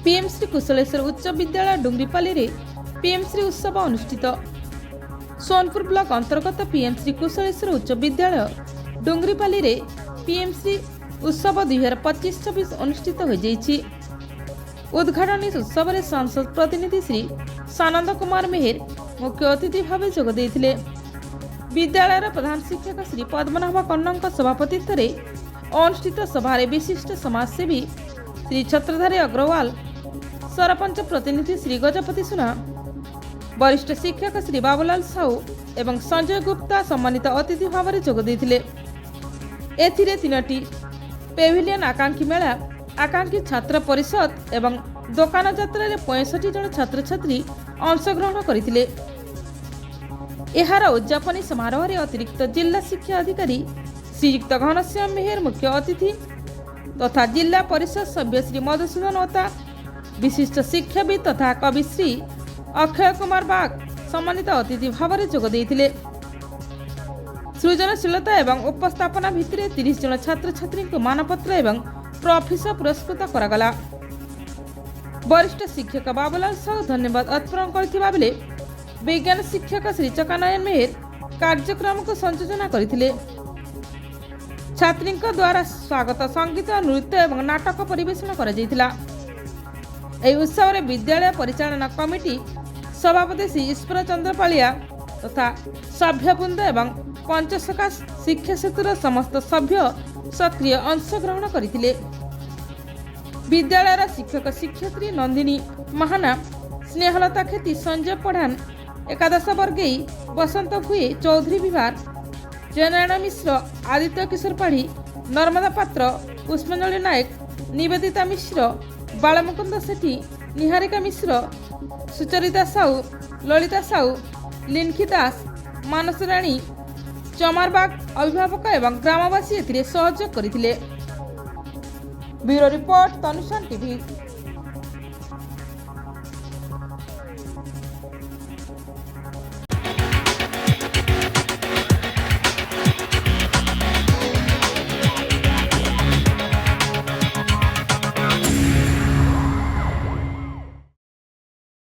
PM Shri कुशलेश्वर उच्च विद्यालय डुंगरीपाली रे पीएम श्री उत्सव अनुष्ठित। सोनपुर ब्लॉक अंतर्गत पीएम श्री कुशलेश्वर उच्च विद्यालय डुंगरीपाली रे पीएम श्री उत्सव 2025-26 अनुष्ठित हो जाइछि। उद्घाटनी उत्सव में सांसद प्रतिनिधि श्री सानंद कुमार मेहर मुख्य अतिथि भाव जोग देइथिले। विद्यालय प्रधान शिक्षक श्री पद्मनाभ कन्नक सभापतित्व अनुष्ठित सभारे विशिष्ट समाजसेवी श्री छत्रधारी अग्रवाल, सरपंच प्रतिनिधि श्री गजपति सुना, वरिष्ठ शिक्षक श्री बाबूलाल साहू एवं संजय गुप्ता सम्मानित अतिथि भाव में जोग देइथिले। एथिरे 3टी पेविलियन आकांक्षी मेला, आकांक्षी छात्र परिषद एवं दोकान जात्रा 65 जन छात्र छात्री अंशग्रहण करथिले। एहार उद्यापनी समारोह रे अतिरिक्त जिला शिक्षा अधिकारी श्रीयुक्त घनश्याम मेहर मुख्य अतिथि तथा जिला परिषद सभ्य श्री मधुसूदन ओता, विशिष्ट शिक्षाविद तथा कवि श्री अक्षय कुमार बाग सम्मानित अतिथि भाव में जोग देइथिले। सृजनशीलता एवं उपस्थापना भितर 30 जन छात्र छात्री को मानपत्र एवं ट्रॉफी से पुरस्कृत करागला। वरिष्ठ शिक्षक बाबूलाल साहू धन्यवाद अर्पण करथिबा बेले विज्ञान शिक्षक श्री चकानयन मेहर कार्यक्रम को संयोजना करथिले। छात्री द्वारा स्वागत संगीत, नृत्य एवं नाटक परिवेषण करा जायतिला। एही उत्सव में विद्यालय परिचालना कमिटी सभापति श्री ईश्वर चंद्र पालिया तथा सभ्यवृंद एवं पंचसखा शिक्षा सेतुर समस्त सभ्य सक्रिय अंशग्रहण करथिले। विद्यालय शिक्षक शिक्षयित्री नंदिनी महाना, स्नेहलता खेती, संजय पढ़ान, एकादश वर्गेई, बसंत भुए, चौधरी विभार, जयनारायण मिश्र, आदित्य किशोर पाढ़ी, नर्मदा पात्र, पुष्पांजलि नायक, निवेदिता मिश्र, बालमुकुंद सेठी, निहारिका मिश्र, सुचरिता साहू, ललिता साहू, लिनखी दास, मानस राणी, चमारबाग अभिभावक एवं ग्रामवासी एथिरे सहयोग करथिले। ब्यूरो रिपोर्ट तनुषान टीवी।